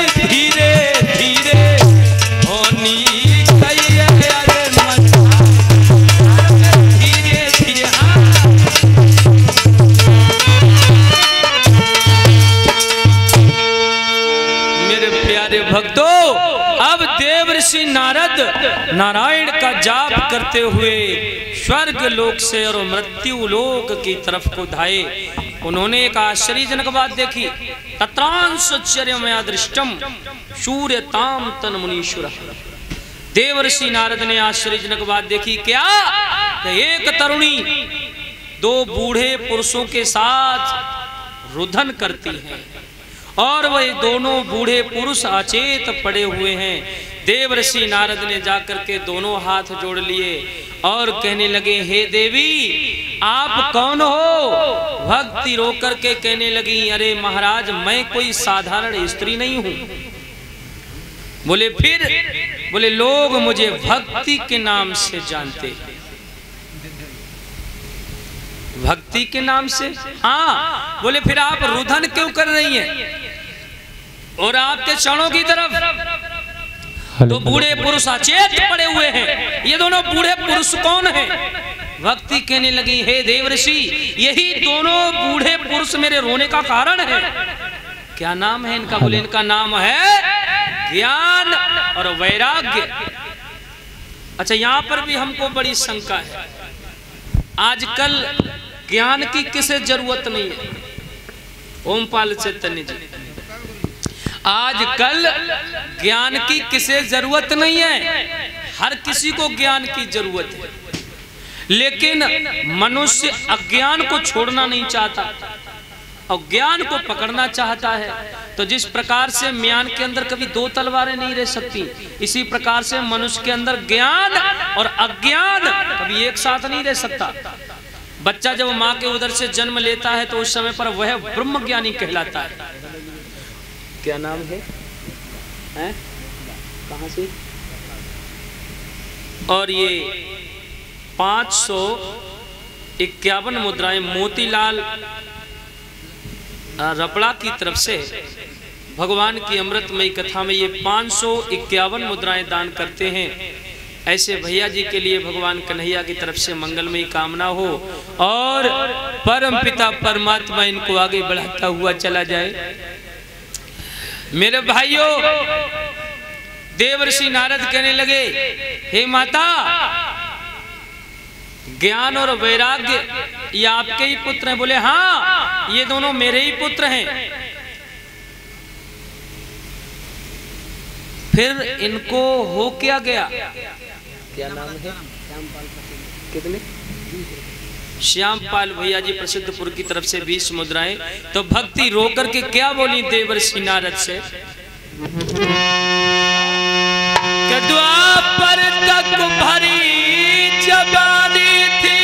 धीरे धीरे होनी गई है, अरे धीरे धीरे। मेरे प्यारे भक्तों, अब देव ऋषि नारद नारायण का जाप करते हुए स्वर्ग लोक से और मृत्यु लोक की तरफ को धाये। उन्होंने एक आश्चर्यजनक बात देखी। तत्रांश्चर्यमया दृष्टम सूर्यताम तन मुनीश्वर। देव ऋषि नारद ने आश्चर्यजनक बात देखी। क्या? एक तरुणी दो बूढ़े पुरुषों के साथ रुदन करती है और वह दोनों बूढ़े पुरुष अचेत पड़े हुए हैं। देव ऋषि नारद ने जाकर के दोनों हाथ जोड़ लिए और कहने लगे, हे देवी आप कौन हो? भक्ति रो करके कहने लगी, अरे महाराज मैं कोई साधारण स्त्री नहीं हूं। बोले फिर? बोले लोग मुझे भक्ति के नाम से जानते हैं। भक्ति के नाम से? हाँ। बोले फिर आप रुदन क्यों कर रही हैं? और आपके चरणों की तरफ तो बूढ़े पुरुष अचेत पड़े हुए हैं। ये दोनों बूढ़े पुरुष कौन हैं? भक्ति कहने लगी, हे देव ऋषि यही दोनों बूढ़े पुरुष मेरे रोने का कारण है। क्या नाम है इनका? बोले इनका नाम है ज्ञान और वैराग्य। अच्छा, यहां पर भी हमको बड़ी शंका है। आजकल ज्ञान की किसे जरूरत नहीं है? ओमपाल चैतन्य जी, आजकल ज्ञान की किसे जरूरत नहीं है? हर किसी को ज्ञान की जरूरत है, लेकिन मनुष्य अज्ञान को छोड़ना नहीं चाहता और ज्ञान को पकड़ना चाहता है। तो जिस प्रकार से म्यान के अंदर कभी दो तलवारें नहीं रह सकती, इसी प्रकार से मनुष्य के अंदर ज्ञान और अज्ञान कभी एक साथ नहीं रह सकता। बच्चा जब माँ के उदर से जन्म लेता है तो उस समय पर वह ब्रह्म ज्ञानी कहलाता है। क्या नाम है? कहाँ से? और ये 551 मुद्राएं मोतीलाल रपड़ा की तरफ से भगवान की अमृतमयी कथा में ये 551 मुद्राएं दान करते हैं। ऐसे भैया जी के लिए भगवान कन्हैया की तरफ से मंगलमयी कामना हो और परम पिता परमात्मा इनको आगे बढ़ाता हुआ चला जाए। मेरे भाइयों, देवर्षि नारद कहने लगे, हे माता ज्ञान और वैराग्य ये आपके ही पुत्र हैं? बोले हाँ, ये दोनों मेरे ही पुत्र हैं। फिर इनको हो क्या गया? क्या नाम है? कितने? श्यामपाल भैया जी प्रसिद्धपुर की तरफ से 20 मुद्राएं। तो भक्ति रोकर के क्या बोली देवर्षि नारद से? द्वापर तक भरी जवानी थी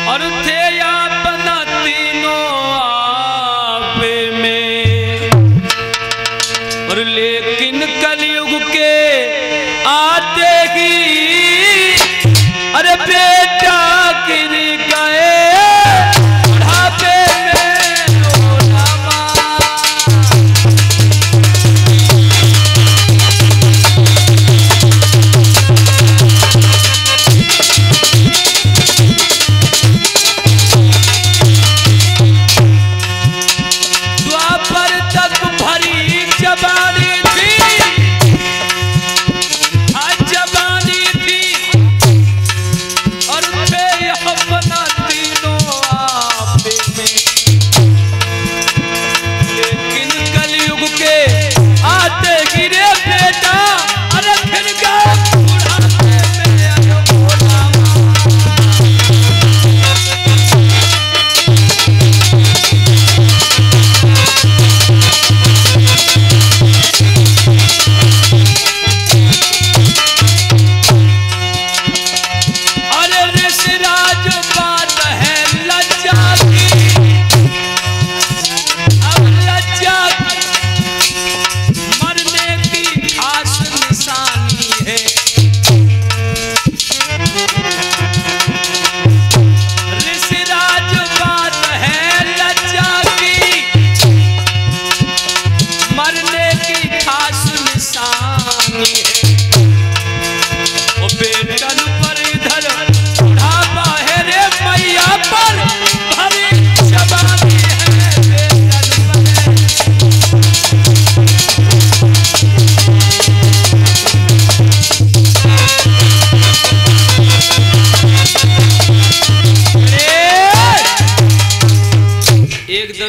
और थे अपना तीनों आपे में, और लेकिन कलयुग के आते ही अरे बेटा गिर गए बुढ़ापे में लोलामा। द्वापर तक भरी जवानी थी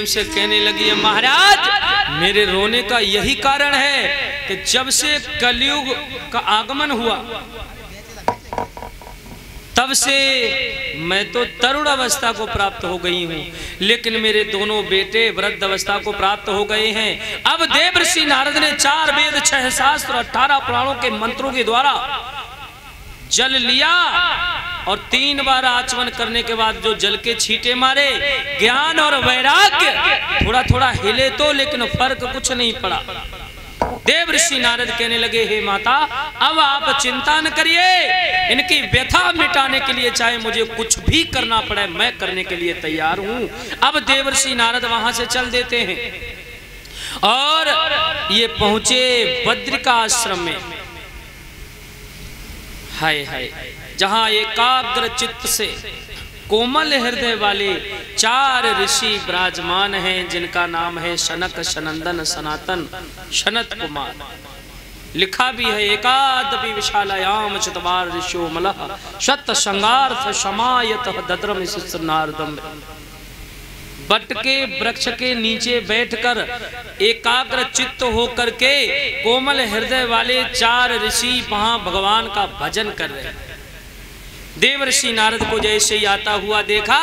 से कहने लगी है, महाराज मेरे रोने का यही कारण है कि जब से कलयुग का आगमन हुआ तब से मैं तो तरुण अवस्था को प्राप्त हो गई हूँ, लेकिन मेरे दोनों बेटे वृद्ध अवस्था को प्राप्त हो गए हैं। अब देवर्षि नारद ने 4 वेद 6 शास्त्र 18 पुराणों के मंत्रों के द्वारा जल लिया और 3 बार आचमन करने के बाद जो जल के छींटे मारे, ज्ञान और वैराग्य थोड़ा थोड़ा हिले तो, लेकिन फर्क कुछ नहीं पड़ा। देवर्षि नारद कहने लगे, हे माता अब आप चिंता न करिए, इनकी व्यथा मिटाने के लिए चाहे मुझे कुछ भी करना पड़े मैं करने के लिए तैयार हूं। अब देवर्षि नारद वहां से चल देते हैं और ये पहुंचे बद्रिका आश्रम में। हाय हाय, जहां एकाग्र चित्त से कोमल हृदय वाले 4 ऋषि विराजमान हैं, जिनका नाम है शनक, सनंदन, सनातन, सनत कुमार। लिखा भी है, एकादपि विशालायाम चतवार ऋषियो मलः शत संगार्थ समायत दद्रम नारदम। बट के वृक्ष के नीचे बैठकर एकाग्र चित्त होकर के कोमल हृदय वाले 4 ऋषि वहां भगवान का भजन कर रहे हैं। देवर्षि नारद को जैसे ही आता हुआ देखा,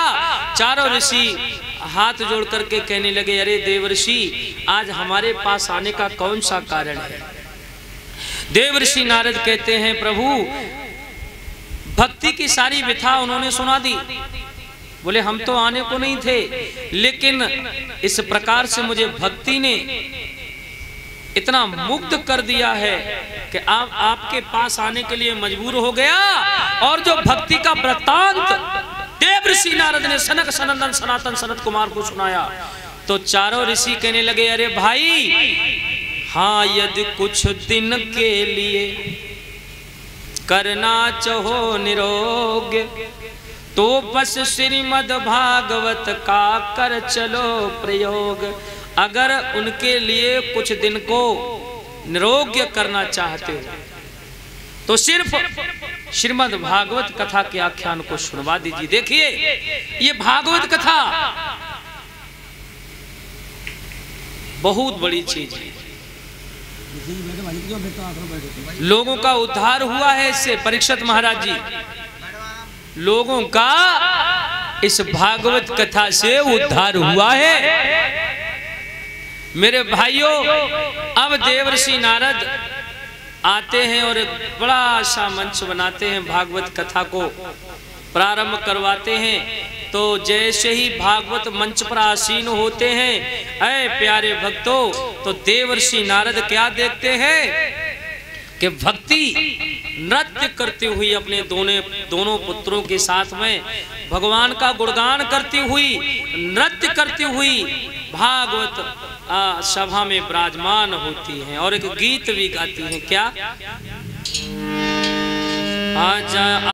चारों ऋषि हाथ जोड़ करके कहने लगे, अरे देवर्षि आज हमारे पास आने का कौन सा कारण है? देवर्षि नारद कहते हैं, प्रभु भक्ति की सारी व्यथा उन्होंने सुना दी। बोले हम तो आने को नहीं थे, लेकिन इस प्रकार से मुझे भक्ति ने इतना मुग्ध कर दिया है कि आपके पास आने के लिए मजबूर हो गया। और जो भक्ति का वृत्तांत देवर्षि नारद ने सनक, सनंदन, सनातन, सनत कुमार को सुनाया तो चारों ऋषि कहने लगे, अरे भाई हाँ, यदि कुछ दिन के लिए करना चाहो निरोग तो बस श्रीमद् भागवत का कर चलो प्रयोग। अगर उनके लिए कुछ दिन को निरोग्य करना चाहते हो तो सिर्फ श्रीमद् भागवत कथा के आख्यान को सुनवा दीजिए। देखिए ये भागवत कथा बहुत बड़ी चीज है, लोगों का उद्धार हुआ है इससे। परीक्षित महाराज जी, लोगों का इस भागवत कथा से उद्धार हुआ है। मेरे भाइयों, अब देवर्षि नारद आते हैं और एक बड़ा सा मंच बनाते हैं, भागवत कथा को प्रारंभ करवाते हैं। तो जैसे ही भागवत मंच पर आसीन होते हैं, ऐ प्यारे भक्तों, तो देवर्षि नारद क्या देखते हैं कि भक्ति नृत्य करती हुई अपने दोनों पुत्रों के साथ में भगवान का गुणगान करती हुई, नृत्य करती हुई भागवत सभा में विराजमान होती हैं और एक गीत भी गाती हैं। क्या? आजा